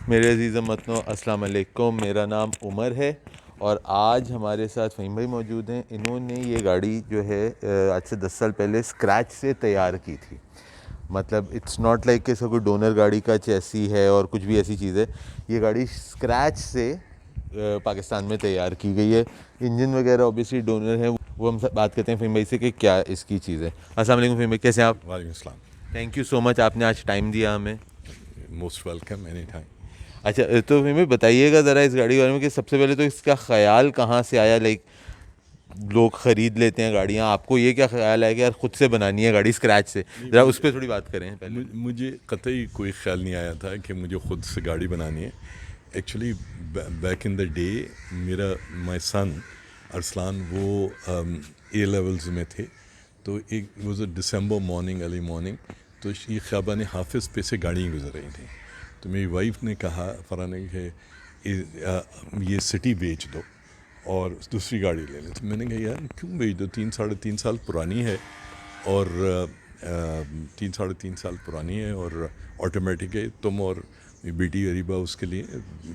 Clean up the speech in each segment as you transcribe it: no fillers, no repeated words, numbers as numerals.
میرے عزیز وطنو السلام علیکم. میرا نام عمر ہے اور آج ہمارے ساتھ فہیم بھائی موجود ہیں. انہوں نے یہ گاڑی جو ہے آج سے 10 سال پہلے اسکریچ سے تیار کی تھی. مطلب اٹس ناٹ لائک کہ اس کا کوئی ڈونر گاڑی کا چیسی ہے اور کچھ بھی ایسی چیز ہے. یہ گاڑی اسکریچ سے پاکستان میں تیار کی گئی ہے. انجن وغیرہ اوبیسلی ڈونر ہے. وہ ہم بات کرتے ہیں فہیم بھائی سے کہ کیا اس کی چیز ہے. السلام علیکم فہیم بھائی, کیسے ہیں آپ؟ وعلیکم السلام. تھینک یو سو مچ, آپ نے آج ٹائم دیا ہمیں. Most welcome any time. اچھا تو ہمیں بتائیے گا ذرا اس گاڑی کے بارے میں کہ سب سے پہلے تو اس کا خیال کہاں سے آیا. لائک لوگ خرید لیتے ہیں گاڑیاں, آپ کو یہ کیا خیال ہے کہ یار خود سے بنانی ہے گاڑی اسکریچ سے؟ ذرا اس پہ تھوڑی بات کریں پہلے. مجھے قطعی کوئی خیال نہیں آیا تھا کہ مجھے خود سے گاڑی بنانی ہے. Actually back in the day میرا مائی سن ارسلان وہ اے لیولز میں تھے, تو ایک was a December morning, early morning, تو یہ خیابان حافظ پہ سے گاڑیاں گزر رہی تھیں. تو میری وائف نے کہا فرحان نے کہ یہ سٹی بیچ دو اور دوسری گاڑی لے لیں. تو میں نے کہا یار کیوں بیچ دو, 3-3.5 سال پرانی ہے اور 3-3.5 سال پرانی ہے اور آٹومیٹک ہے. تم اور بیٹی غریبہ اس کے لیے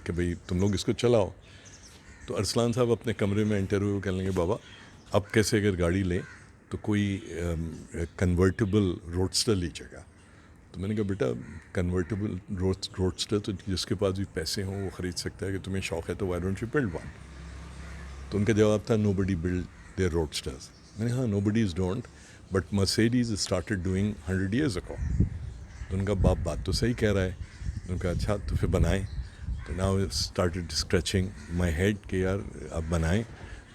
کہ بھئی تم لوگ اس کو چلاؤ. تو ارسلان صاحب اپنے کمرے میں انٹرویو کر لیں گے, بابا اب کیسے اگر گاڑی لیں تو کوئی کنورٹیبل روڈسٹر لیجیے گا. تو میں نے کہا بیٹا کنورٹیبل روڈسٹر تو جس کے پاس بھی پیسے ہوں وہ خرید سکتا ہے, کہ تمہیں شوق ہے تو why don't you build one. تو ان کا جواب تھا نو بڈی بلڈ دیئر روڈسٹرز. میں نے ہاں no buddies don't but Mercedes started doing 100 years ago. تو ان کا باپ بات تو صحیح کہہ رہا ہے. ان کا اچھا تو پھر بنائیں. تو now started scratching my head کہ یار اب بنائیں,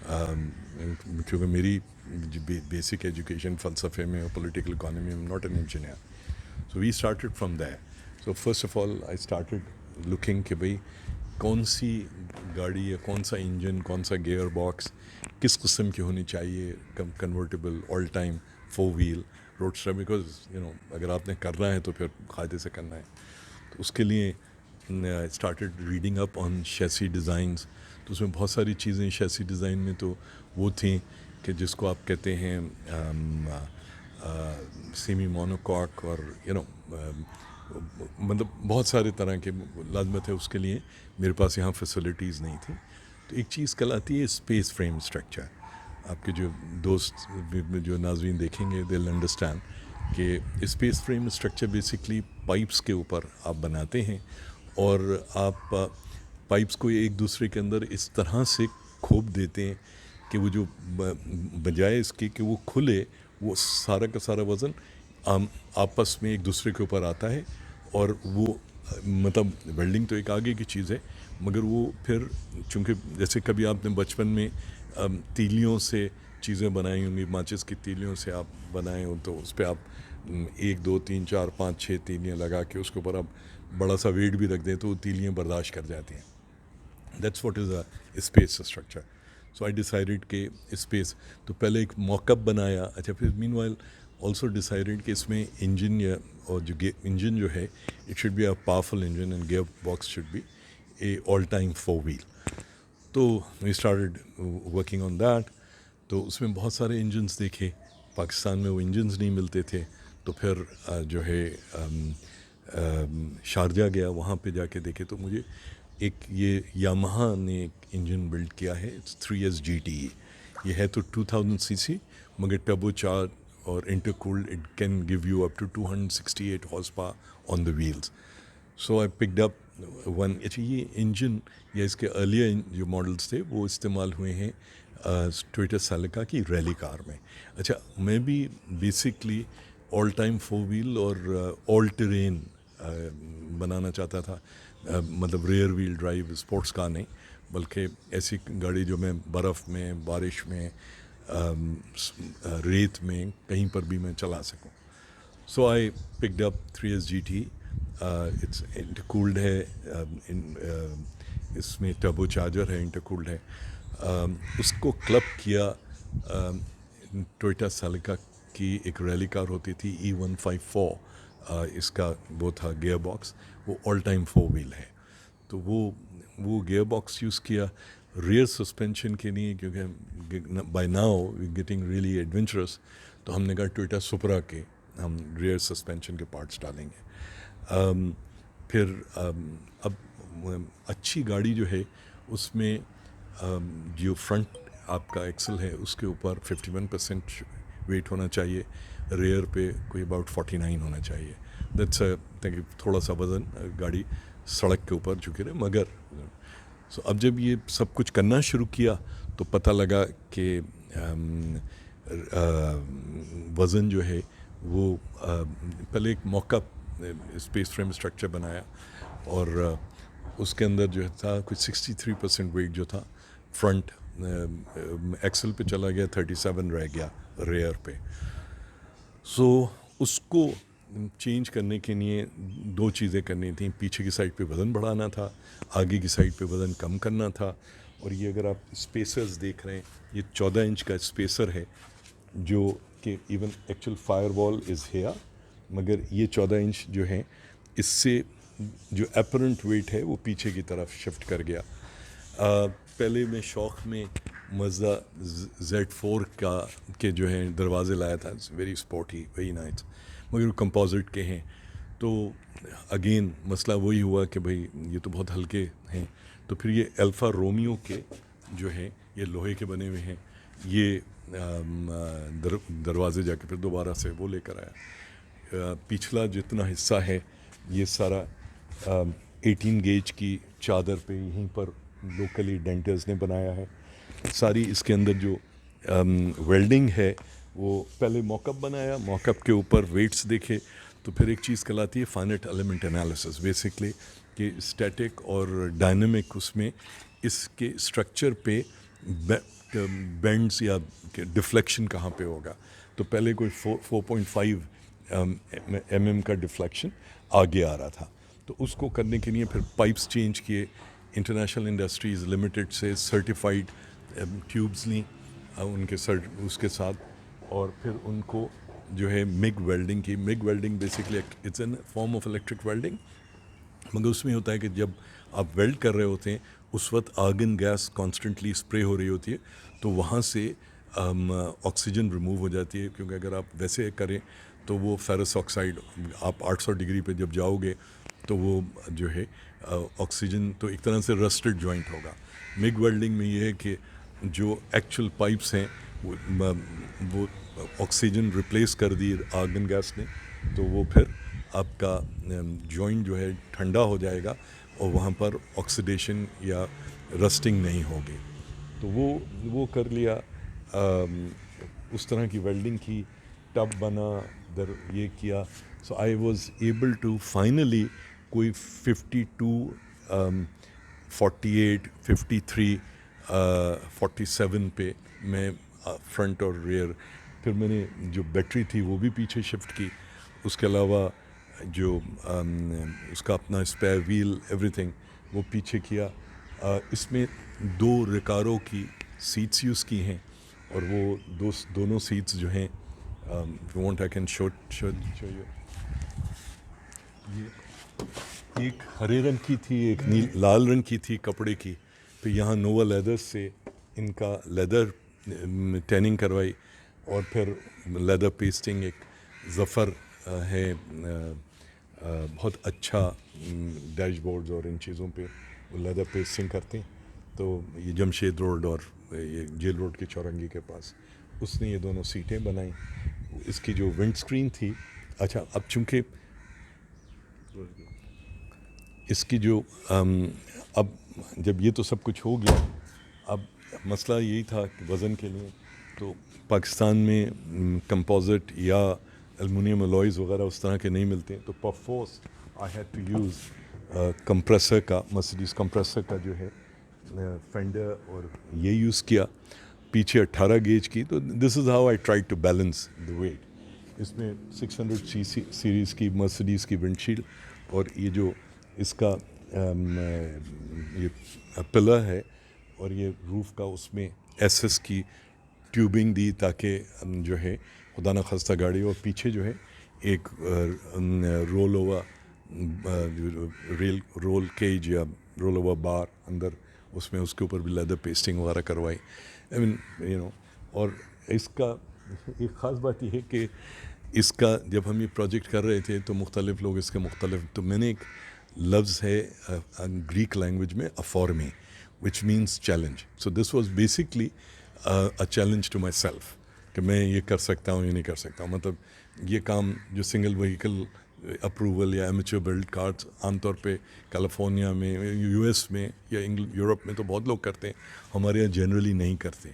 کیونکہ میری بیسک ایجوکیشن فلسفے میں اور پولیٹیکل اکانومی میں, not an engineer. So we started from there. So first of all I started looking کہ بھئی کون سی گاڑی یا کون سا انجن, کون سا گیئر باکس کس قسم کی ہونی چاہیے, convertible, all time, 4 wheel roadster. Because اگر آپ نے کرنا ہے تو پھر قاعدے سے کرنا ہے. تو اس کے لیے اسٹارٹیڈ ریڈنگ اپ آن شیسی ڈیزائنس. تو اس میں بہت ساری چیزیں شیسی ڈیزائن میں تو وہ تھیں کہ جس کو آپ کہتے ہیں سیمی مونوکاک اور مطلب بہت سارے طرح کے لازمت ہے. اس کے لیے میرے پاس یہاں فیسلٹیز نہیں تھیں. تو ایک چیز کہلاتی ہے اسپیس فریم اسٹرکچر. آپ کے جو دوست جو ناظرین دیکھیں گے دے ول انڈرسٹینڈ کہ space frame structure basically pipes کے اوپر آپ بناتے ہیں اور آپ پائپس کو ایک دوسرے کے اندر اس طرح سے کھوپ دیتے ہیں کہ وہ جو بجائے اس کے کہ وہ کھلے, وہ سارا کا سارا وزن آپس میں ایک دوسرے کے اوپر آتا ہے. اور وہ مطلب ویلڈنگ تو ایک آگے کی چیز ہے, مگر وہ پھر چونکہ جیسے کبھی آپ نے بچپن میں تیلیوں سے چیزیں بنائی ہوں گی, ماچس کی تیلیوں سے آپ بنائے ہوں, تو اس پہ آپ 1 2 3 4 5 6 تیلیاں لگا کے اس کے اوپر آپ بڑا سا ویٹ بھی رکھ دیں تو وہ تیلیاں برداشت کر جاتی ہیں. That's what is a space structure. So I decided کہ اسپیس تو پہلے ایک موک اپ بنایا. اچھا پھر مین وائل آلسو ڈیسائیڈیڈ کہ اس میں انجن یا اور جو انجن جو ہے it should be a powerful engine and gear box should be a all time 4 wheel. تو we started working on that. تو اس میں بہت سارے انجنس دیکھے. پاکستان میں وہ انجنس نہیں ملتے تھے. تو پھر جو ہے شارجہ گیا, وہاں پہ جا کے دیکھے تو مجھے ایک یہ یامہا نے ایک انجن بلڈ کیا ہے, 3S GTE. یہ ہے تو 2000 cc مگر ٹربو چارج اور intercooled, it can give you up to 268 horse power on the wheels. So I picked up one. اچھا یہ انجن یا اس کے ارلیئر جو ماڈلس تھے وہ استعمال ہوئے ہیں ٹویوٹا سیلیکا کی ریلی کار میں. اچھا میں بھی بیسکلی آل ٹائم 4 wheel اور آل ٹرین بنانا چاہتا تھا, مطلب rear wheel drive sports car نہیں, بلکہ ایسی گاڑی جو میں برف میں, بارش میں, ریت میں, کہیں پر بھی میں چلا سکوں. So I picked up 3S GTE. It's intercooled ہے, اس میں ٹربو چارجر ہے, انٹرکولڈ ہے. اس کو کلب کیا ٹویوٹا سیلیکا کی ایک ریلی کار ہوتی تھی E154. اس کا وہ تھا گیئر باکس, وہ آل ٹائم 4 wheel ہے. تو وہ گیئر باکس یوز کیا ریئر سسپینشن کے لیے, کیونکہ by now getting really adventurous. تو ہم نے کہا ٹویوٹا سپرا کے ہم ریئر سسپینشن کے پارٹس ڈالیں گے. پھر اب اچھی گاڑی جو ہے اس میں جو فرنٹ آپ کا ایکسل ہے اس کے اوپر 51% ویٹ ہونا چاہیے, ریئر پہ کوئی اباؤٹ 49 ہونا چاہیے. دیٹس تھوڑا سا وزن گاڑی سڑک کے اوپر جھکے رہے. مگر اب جب یہ سب کچھ کرنا شروع کیا تو پتہ لگا کہ وزن جو ہے وہ پہلے ایک موقع اسپیس فریم اسٹرکچر بنایا اور اس کے اندر جو تھا کچھ 63% ویٹ جو تھا فرنٹ ایکسل پہ چلا گیا, 37 رہ گیا ریئر پہ. سو اس کو چینج کرنے کے لیے دو چیزیں کرنی تھیں. پیچھے کی سائڈ پہ وزن بڑھانا تھا, آگے کی سائڈ پہ وزن کم کرنا تھا. اور یہ اگر آپ اسپیسرز دیکھ رہے ہیں, یہ 14 انچ کا اسپیسر ہے جو کہ ایون ایکچوئل فائر وال از ہیئر, مگر یہ 14 انچ جو ہے اس سے جو اپرنٹ ویٹ ہے وہ پیچھے کی طرف شفٹ کر گیا. پہلے میں شوق میں مزدہ Z4 کے جو ہیں دروازے لایا تھا, ویری اسپورٹی, ویری نائس, مگر وہ کمپوزٹ کے ہیں. تو اگین مسئلہ وہی ہوا کہ بھئی یہ تو بہت ہلکے ہیں. تو پھر یہ الفا رومیو کے جو ہیں یہ لوہے کے بنے ہوئے ہیں, یہ دروازے جا کے پھر دوبارہ سے وہ لے کر آیا. پچھلا جتنا حصہ ہے یہ سارا 18 گیج کی چادر پہ یہیں پر لوکلی ڈینٹرز نے بنایا ہے. ساری اس کے اندر جو ویلڈنگ ہے وہ پہلے موک اپ بنایا, موک اپ کے اوپر ویٹس دیکھے. تو پھر ایک چیز کہلاتی ہے فائنٹ ایلیمنٹ انالیسس, بیسکلی کہ اسٹیٹک اور ڈائنامک اس میں اس کے اسٹرکچر پہ بینڈس یا ڈفلیکشن کہاں پہ ہوگا. تو پہلے کوئی 4.5 mm کا ڈفلیکشن آگے آ رہا تھا. تو اس کو کرنے کے لیے پھر پائپس چینج کیے, انٹرنیشنل انڈسٹریز لمیٹڈ سے سرٹیفائڈ ٹیوبز لیں ان کے اس کے ساتھ, اور پھر ان کو جو ہے مگ ویلڈنگ کی. MIG welding basically it's an form of electric welding, مگر اس میں ہوتا ہے کہ جب آپ ویلڈ کر رہے ہوتے ہیں اس وقت آرگن گیس کانسٹنٹلی اسپرے ہو رہی ہوتی ہے, تو وہاں سے آکسیجن ریموو ہو جاتی ہے. کیونکہ اگر آپ ویسے کریں تو وہ فیرس آکسائڈ آپ 800 ڈگری پہ جب جاؤ گے تو وہ جو ہے آکسیجن تو ایک طرح سے رسٹڈ جوائنٹ ہوگا. مگ ویلڈنگ میں یہ ہے کہ جو ایکچوئل پائپس ہیں وہ آکسیجن ریپلیس کر دی آرگن گیس نے, تو وہ پھر آپ کا جوائنٹ جو ہے ٹھنڈا ہو جائے گا اور وہاں پر آکسیڈیشن یا رسٹنگ نہیں ہوگی. تو وہ کر لیا, اس طرح کی ویلڈنگ کی, ٹب بنا یہ کیا. So I was able to finally کوئی 52 48 53 47 پہ میں فرنٹ اور ریئر, پھر میں نے جو بیٹری تھی وہ بھی پیچھے شفٹ کی. اس کے علاوہ جو اس کا اپنا اسپیئر ویل ایوری تھنگ وہ پیچھے کیا. اس میں 2 ریکارو کی سیٹس یوز کی ہیں, اور وہ دونوں سیٹس جو ہیں want I can show you. یہ ایک ہرے رنگ کی تھی, ایک لال رنگ کی تھی کپڑے کی. تو یہاں نووا لیدر سے ان کا لیدر ٹیننگ کروائی, اور پھر لیدر پیسٹنگ. ایک ظفر ہے بہت اچھا ڈیش بورڈز اور ان چیزوں پہ وہ لیدر پیسٹنگ کرتے ہیں. تو یہ جمشید روڈ اور یہ جیل روڈ کے چورنگی کے پاس اس نے یہ دونوں سیٹیں بنائیں. اس کی جو ونڈ اسکرین تھی, اچھا اب چونکہ اس کی جو اب جب یہ تو سب کچھ ہو گیا, اب مسئلہ یہی تھا کہ وزن کے لیے تو پاکستان میں کمپوزٹ یا ایلومینیم الوائز وغیرہ اس طرح کے نہیں ملتے. تو perforce I had to use compressor کا, مرسیڈیز کمپریسر کا جو ہے فینڈر, اور یہ یوز کیا. پیچھے 18 گیج کی. تو this is how I try to balance the weight. اس میں 600 سیریز کی مرسیڈیز کی ونڈ شیلڈ, اور یہ جو اس کا یہ پلر ہے, اور یہ روف کا اس میں ایس ایس کی ٹیوبنگ دی تاکہ جو ہے خدا نخواستہ گاڑی, اور پیچھے جو ہے ایک رول اوور رول کیج یا رول اوور بار اندر, اس میں اس کے اوپر بھی لیدر پیسٹنگ وغیرہ کروائی. آئی مین یو نو. اور اس کا ایک خاص بات یہ ہے کہ اس کا جب ہم یہ پروجیکٹ کر رہے تھے تو مختلف لوگ اس کے مختلف, تو میں نے ایک لفظ ہے گریک لینگویج میں افورمی which means challenge. So this was basically a challenge to myself کہ میں یہ کر سکتا ہوں یا نہیں کر سکتا ہوں. مطلب یہ کام جو سنگل وہیکل اپروول یا ایمیچور بلڈ کارز عام طور پہ کیلیفورنیا میں, یو ایس میں یا یورپ میں تو بہت لوگ کرتے ہیں, ہمارے یہاں جنرلی نہیں کرتے.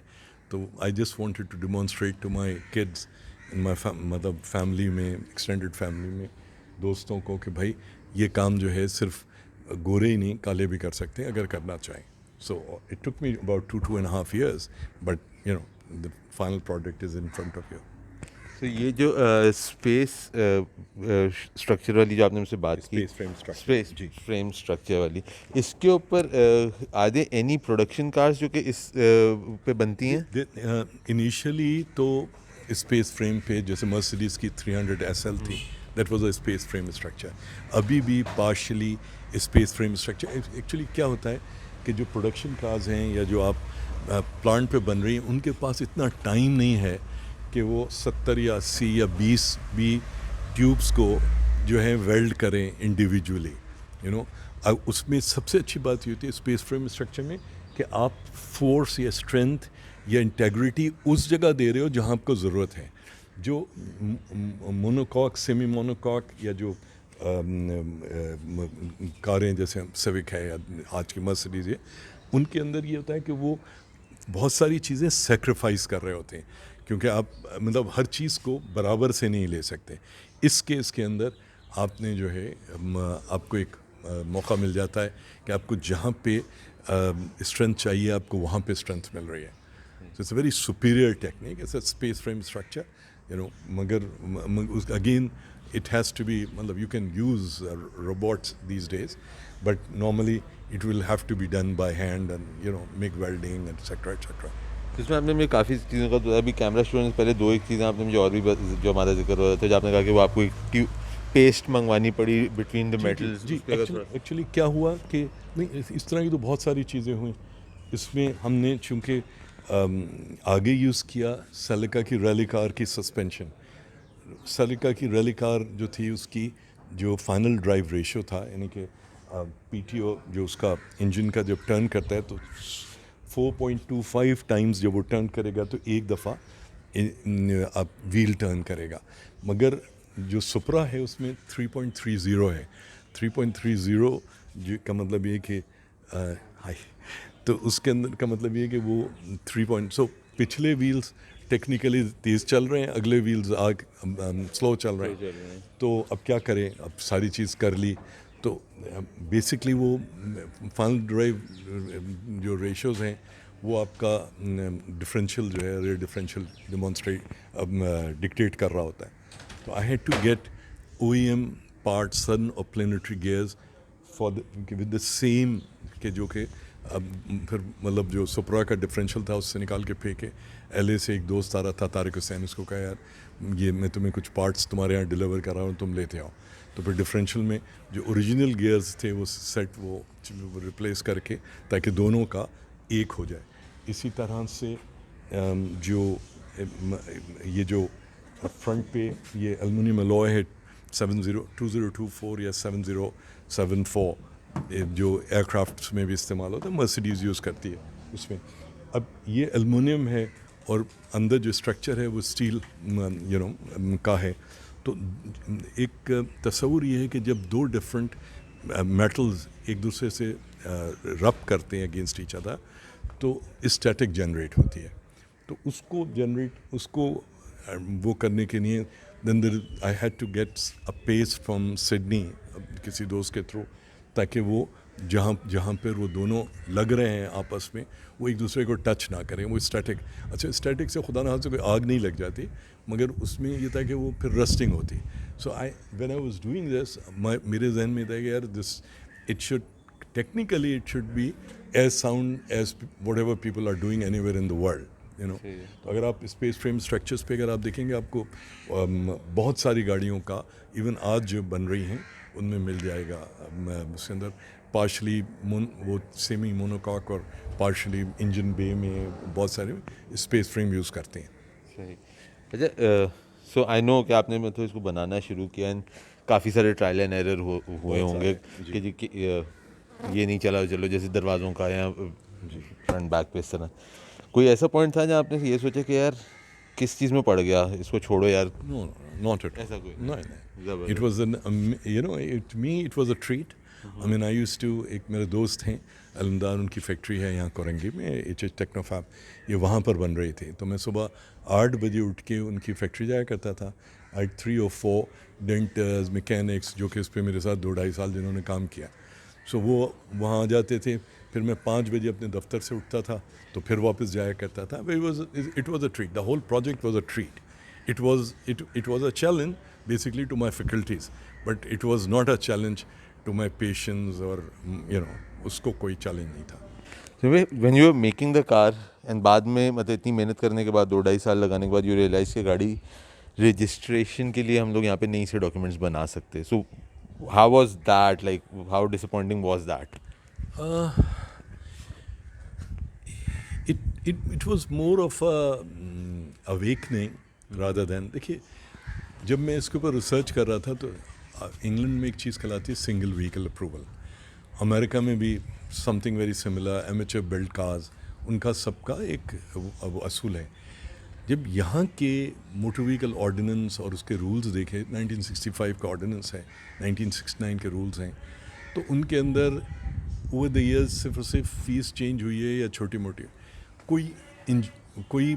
تو I just wanted to demonstrate to my kids in my مطلب فیملی میں, ایکسٹینڈیڈ فیملی میں, دوستوں کو کہ بھائی یہ کام جو ہے صرف گورے ہی نہیں کالے بھی کر سکتے ہیں اگر کرنا چاہیں. So it took me about 2.5 years, but you know the final product is in front of you. تو یہ جو اسپیس اسٹرکچر والی جو آپ نے مجھ سے بات کی, Space frame structure. Space frame structure والی, اس کے اوپر آدھے اینی پروڈکشن کارز جو کہ اس پہ بنتی ہیں؟ انیشلی تو اسپیس فریم پہ جیسے مرسیڈیز کی 300 SL تھی, that was a space frame structure. ابھی بھی partially space frame structure. Actually کیا ہوتا ہے کہ جو پروڈکشن کارز ہیں یا جو آپ پلانٹ پہ بن رہی ہیں, ان کے پاس اتنا ٹائم نہیں ہے کہ وہ 70 یا 80 یا 20 بھی ٹیوبس کو جو ہے ویلڈ کریں انڈیویجولی, یو نو. اس میں سب سے اچھی بات یہ ہوتی ہے اسپیس فریم اسٹرکچر میں کہ آپ فورس یا اسٹرینتھ یا انٹیگریٹی اس جگہ دے رہے ہو جہاں آپ کو ضرورت ہے. جو مونوکاک, سیمی مونوکاک یا جو کاریں جیسے سیوک ہے یا آج کی مرسیڈیز ہے, ان کے اندر یہ ہوتا ہے کہ وہ بہت ساری چیزیں سیکریفائز کر رہے ہوتے ہیں, کیونکہ آپ مطلب ہر چیز کو برابر سے نہیں لے سکتے. اس کیس کے اندر آپ نے جو ہے آپ کو ایک موقع مل جاتا ہے کہ آپ کو جہاں پہ اسٹرینتھ چاہیے آپ کو وہاں پہ اسٹرینتھ مل رہی ہے. سو it's a very superior technique, it's a space frame structure, you know. مگر again it has to be, مطلب you can use robots these days, but normally it will have to be done by hand and, you know, make welding, etc. etc. اس میں آپ نے مجھے کافی چیزوں کا بتایا. ابھی کیمرہ شروع ہونے سے پہلے 2 چیزیں آپ نے مجھے اور بھی جو ہمارا ذکر ہو رہا تھا, جو آپ نے کہا کہ وہ آپ کو ایک پیسٹ منگوانی پڑی بٹوین دا میٹلز. جی ایکچولی کیا ہوا کہ نہیں, اس طرح کی تو بہت ساری چیزیں ہوئیں. اس میں ہم نے چونکہ آگے یوز کیا سلیکا کی ریلی کار کی سسپینشن. سلیکا کی ریلی کار جو تھی اس کی جو فائنل ڈرائیو ریشو تھا, یعنی کہ پی ٹی او جو اس کا انجن کا جب ٹرن کرتا ہے تو 4.25 ٹائمز جب وہ ٹرن کرے گا تو ایک دفعہ آپ ویل ٹرن کرے گا. مگر جو سپرا ہے اس میں 3.30 ہے. 3.30 جو کا مطلب یہ کہ تو اس کے اندر کا مطلب یہ کہ وہ 3 پچھلے ویلز ٹیکنیکلی تیز چل رہے ہیں, اگلے ویلز سلو چل رہے ہیں. تو اب کیا کریں, اب ساری چیز کر لی تو بیسکلی وہ فائنل ڈرائیو جو ریشوز ہیں وہ آپ کا ڈفرینشیل جو ہے ریئر ڈفرینشیل ڈکٹیٹ کر رہا ہوتا ہے. تو I had to get O E M part سن اور planetary gears for with the same, کہ جو کہ اب پھر مطلب جو سپرا کا ڈفرینشیل تھا اس سے نکال کے پھینکے. ایل اے سے ایک دوست آ رہا تھا طارق حسین, اس کو کہا یار یہ میں تمہیں کچھ پارٹس تمہارے یہاں ڈیلیور کر رہا ہوں, تم لیتے آؤ. تو پھر ڈفرینشیل میں جو اوریجنل گیئرز تھے وہ سیٹ وہ ریپلیس کر کے تاکہ دونوں کا ایک ہو جائے. اسی طرح سے جو یہ جو فرنٹ پہ یہ ایلومینیم الوائے ہے 2024 یا 7074 جو ایئر کرافٹس میں بھی استعمال ہوتا ہے, مرسیڈیز یوز کرتی ہے اس میں. اب یہ ایلومینیم ہے اور اندر جو اسٹرکچر ہے وہ اسٹیل یو نو کا ہے. تو ایک تصور یہ ہے کہ جب 2 ڈفرینٹ میٹلز ایک دوسرے سے رب کرتے ہیں اگینسٹ ایچ ادر تو اسٹیٹک جنریٹ ہوتی ہے. تو اس کو وہ کرنے کے لیے then I had to get a piece from Sydney کسی دوست کے تھرو, تاکہ وہ جہاں پہ وہ دونوں لگ رہے ہیں آپس میں وہ ایک دوسرے کو ٹچ نہ کریں. وہ اسٹیٹک, اچھا اسٹیٹک سے خدا نہ کوئی آگ نہیں لگ جاتی, مگر اس میں یہ تھا کہ وہ پھر رسٹنگ ہوتی. So when I was doing this میرے ذہن میں تھا کہ یار this it should technically it should be as sound as whatever people are doing anywhere in the world, you know. تو اگر آپ اسپیس فریم اسٹرکچرس پہ اگر آپ دیکھیں گے آپ کو بہت ساری گاڑیوں کا ایون آج جو بن رہی ہیں ان میں مل جائے گا. اس کے اندر پارشلی وہ سیمی مونوکاک اور پارشلی انجن بے میں بہت سارے اسپیس فریم یوز کرتے ہیں. صحیح. اچھا سو آئی نو کہ آپ نے مطلب اس کو بنانا شروع کیا, کافی سارے ٹرائل اینڈ ایرر ہوئے ہوں گے کہ جی یہ نہیں چلا چلو جیسے دروازوں کا یا فرنٹ بیک پہ اس طرح. کوئی ایسا پوائنٹ تھا جہاں آپ نے یہ سوچا کہ یار کس چیز میں پڑ گیا, اس کو چھوڑو یار؟ No, not at all. ایسا کوئی No, no. It was to me it was a treat. I mean, I used to, ایک میرے دوست ہیں علمدار, ان کی فیکٹری ہے یہاں کورنگی میں, ایچ ایچ ٹیکنوفیب, یہ وہاں پر بن رہی تھی. تو میں صبح 8 بجے اٹھ کے ان کی فیکٹری جایا کرتا تھا. I had 3 or 4 ڈینٹرز, میکینکس جو کہ اس پہ میرے ساتھ 2-2.5 سال جنہوں نے کام کیا. سو وہ وہاں آ جاتے تھے, پھر میں 5 بجے اپنے دفتر سے اٹھتا تھا تو پھر واپس جایا کرتا تھا. It was a treat. The whole project was a treat. It was a challenge basically to my faculties, but it was not a challenge to my patients or اس کو کوئی چیلنج نہیں تھا. When you are making the car and بعد میں مطلب اتنی محنت کرنے کے بعد 2-2.5 سال لگانے کے بعد یو ریئلائز کہ گاڑی رجسٹریشن کے لیے ہم لوگ یہاں پہ نئی سے ڈاکیومنٹس بنا سکتے. So how was that, like how ڈسپوائنٹنگ was that? It was more of a awakening rather than, دیکھیے جب میں اس کے اوپر ریسرچ کر رہا تھا تو انگلینڈ میں ایک چیز کہلاتی ہے سنگل وہیکل اپروول. امریکہ میں بھی something very similar, amateur build cars, ان کا سب کا ایک اصول ہے. جب یہاں کے موٹر وہیکل آرڈیننس اور اس کے رولز دیکھے, 1965 کا آرڈیننس ہے, 1969 کے رولز ہیں, تو ان کے اندر اوور دا ایئرز صرف اور صرف فیس چینج ہوئی ہے یا چھوٹی موٹی, کوئی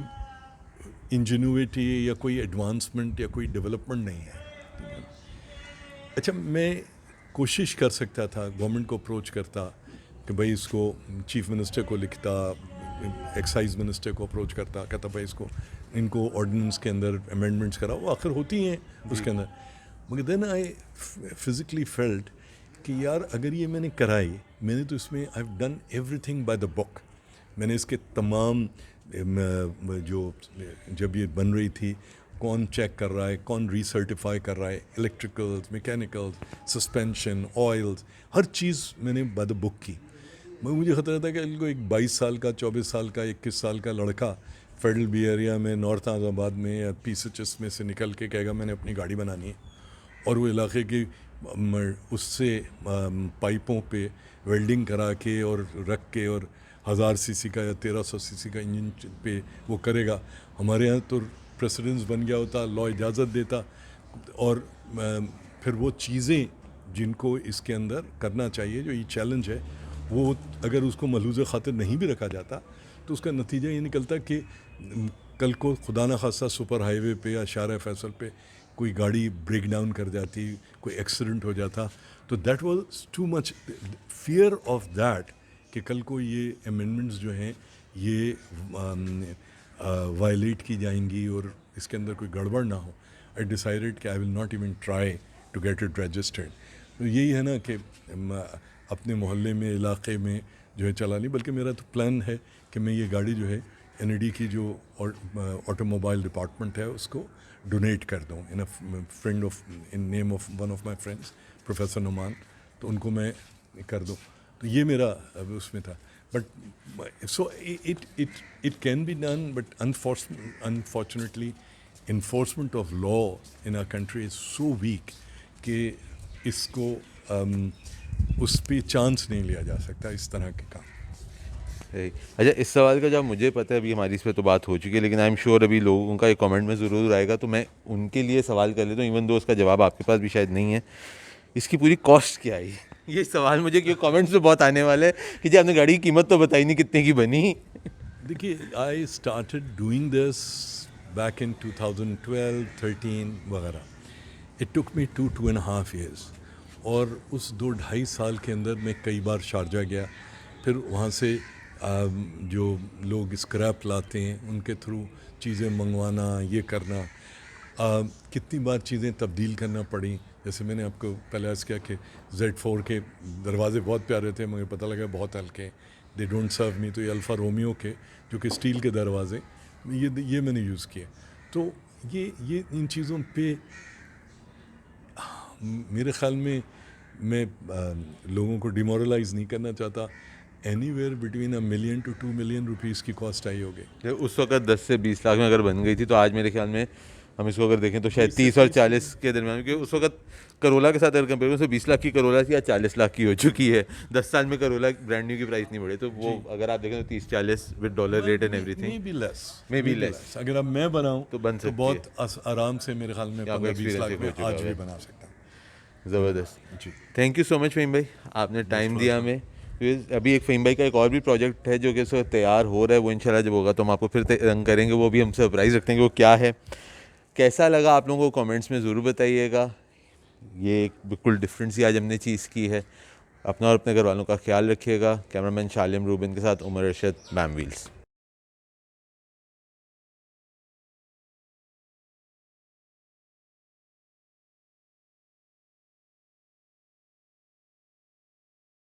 انجینویٹی یا کوئی ایڈوانسمنٹ یا کوئی ڈیولپمنٹ نہیں ہے. اچھا, میں کوشش کر سکتا تھا, گورنمنٹ کو اپروچ کرتا کہ بھائی اس کو چیف منسٹر کو لکھتا, ایکسائز منسٹر کو اپروچ کرتا, کہتا بھائی اس کو ان کو آرڈیننس کے اندر امینڈمنٹس کراؤ, وہ آخر ہوتی ہیں اس کے اندر. مگر دین آئی فزیکلی فیلٹ کہ یار اگر یہ میں نے کرائی, میں نے تو اس میں I have done everything by the book. میں نے اس کے تمام جو جب یہ بن رہی تھی کون چیک کر رہا ہے, کون ری سرٹیفائی کر رہا ہے, الیکٹریکلز, میکینیکلز, سسپینشن, آئلز, ہر چیز میں نے بائی دا بک کی. مجھے خطرہ تھا کہ ان کو ایک 22 سال کا, 24 سال کا, 21 سال کا لڑکا فیڈرل بی ایریا میں نارتھ اعظم آباد میں یا پی ایچ ایس میں سے نکل کے کہے گا میں نے اپنی گاڑی بنانی ہے, اور وہ علاقے کی اس سے پائپوں پہ ویلڈنگ کرا کے اور رکھ کے اور 1000 سی سی کا یا 1300 سی سی کا انجن پہ وہ کرے گا. ہمارے یہاں تو پریسیڈنس بن گیا ہوتا, لا اجازت دیتا, اور پھر وہ چیزیں جن کو اس کے اندر کرنا چاہیے, جو یہ چیلنج ہے, وہ اگر اس کو ملحوظ خاطر نہیں بھی رکھا جاتا تو اس کا نتیجہ یہ نکلتا کہ کل کو خدا نخواستہ سپر ہائی وے پہ یا شارع فیصل پہ کوئی گاڑی بریک ڈاؤن کر جاتی, کوئی ایکسیڈنٹ ہو جاتا. تو that was too much fear of that کہ کل کو یہ امینڈمنٹس جو ہیں یہ وائلیٹ کی جائیں گی اور اس کے اندر کوئی گڑبڑ نہ ہو. آئی ڈیسائیڈڈ کہ I will not even try to get it registered. تو یہی ہے نا کہ اپنے محلے میں, علاقے میں جو ہے چلا نہیں, بلکہ میرا تو پلان ہے کہ میں یہ گاڑی جو ہے این ای ڈی کی جو آٹو موبائل ڈپارٹمنٹ ہے اس کو ڈونیٹ کر دوں in name of one of my friends professor Nauman, تو ان کو میں کر دوں. تو یہ میرا اس میں تھا. But so it can be done, but unfortunately enforcement of law in our country is so weak کہ اس کو اس پہ چانس نہیں لیا جا سکتا اس طرح کے کام. اچھا, اس سوال کا جب مجھے پتہ ہے, ابھی ہماری اس پہ تو بات ہو چکی ہے, لیکن آئی ایم شیور ابھی لوگوں کا ایک کامنٹ میں ضرور آئے گا, تو میں ان کے لیے سوال کر لیتا ہوں, ایون دو اس کا جواب آپ کے پاس بھی شاید نہیں ہے. اس کی پوری کاسٹ کیا آئی؟ یہ سوال مجھے کیوں کامنٹس میں بہت آنے والے ہیں کہ جی آپ نے گاڑی کی قیمت تو بتائی نہیں کتنے کی بنی. دیکھیے, I started doing this back in 2012-13 وغیرہ. اٹ ٹک می 2.5 years, اور اس 2-2.5 سال کے اندر میں کئی بار شارجہ گیا, پھر وہاں سے جو لوگ اسکریپ لاتے ہیں ان کے تھرو چیزیں منگوانا, یہ کرنا, کتنی بار چیزیں تبدیل کرنا پڑیں. جیسے میں نے آپ کو پہلے عرض کیا کہ Z4 کے دروازے بہت پیارے تھے, مجھے پتہ لگا بہت ہلکے, دے ڈونٹ سرو می. تو یہ الفا رومیو کے جو کہ اسٹیل کے دروازے, یہ میں نے یوز کیے. تو یہ ان چیزوں پہ میرے خیال میں لوگوں کو ڈیمورلائز نہیں کرنا چاہتا. Any where between $1 million to $2 million کی کاسٹ آئی ہوگی. اس وقت 10 سے 20 لاکھ میں اگر بن گئی تھی, تو آج میرے خیال میں ہم اس کو اگر دیکھیں تو شاید 30 اور 40 کے درمیان, کیونکہ اس وقت کرولا کے ساتھ اگر کمپیئر کریں تو 20 لاکھ کی کرولا تھی, یا 40 لاکھ کی ہو چکی ہے. 10 سال میں کرولا برانڈ نیو کی پرائس نہیں بڑھے, تو وہ اگر آپ دیکھیں تو 30-40 with dollar rate and everything may be less. اگر اب میں بناؤں تو بن تو سکتی بہت آرام سے میرے خیال میں 15-20 لاکھ میں آج بھی بنا سکتا ہوں. زبردست. جی تھینک یو سو مچ فہیم بھائی, آپ نے ٹائم دیا ہمیں. ابھی ایک فہیم بھائی کا ایک اور بھی پروجیکٹ ہے جو کہ اس وقت تیار ہو رہا ہے, وہ انشاءاللہ جب ہوگا تو ہم آپ کو پھر رنگ کریں گے, وہ بھی ہم سرپرائز رکھتے ہیں کہ وہ کیا ہے. کیسا لگا آپ لوگوں کو کامنٹس میں ضرور بتائیے گا. یہ ایک بالکل ڈفرینٹ سی آج ہم نے چیز کی ہے. اپنا اور اپنے گھر والوں کا خیال رکھیے گا. کیمرہ مین شالم روبن کے ساتھ عمر ارشد, میم ویلز.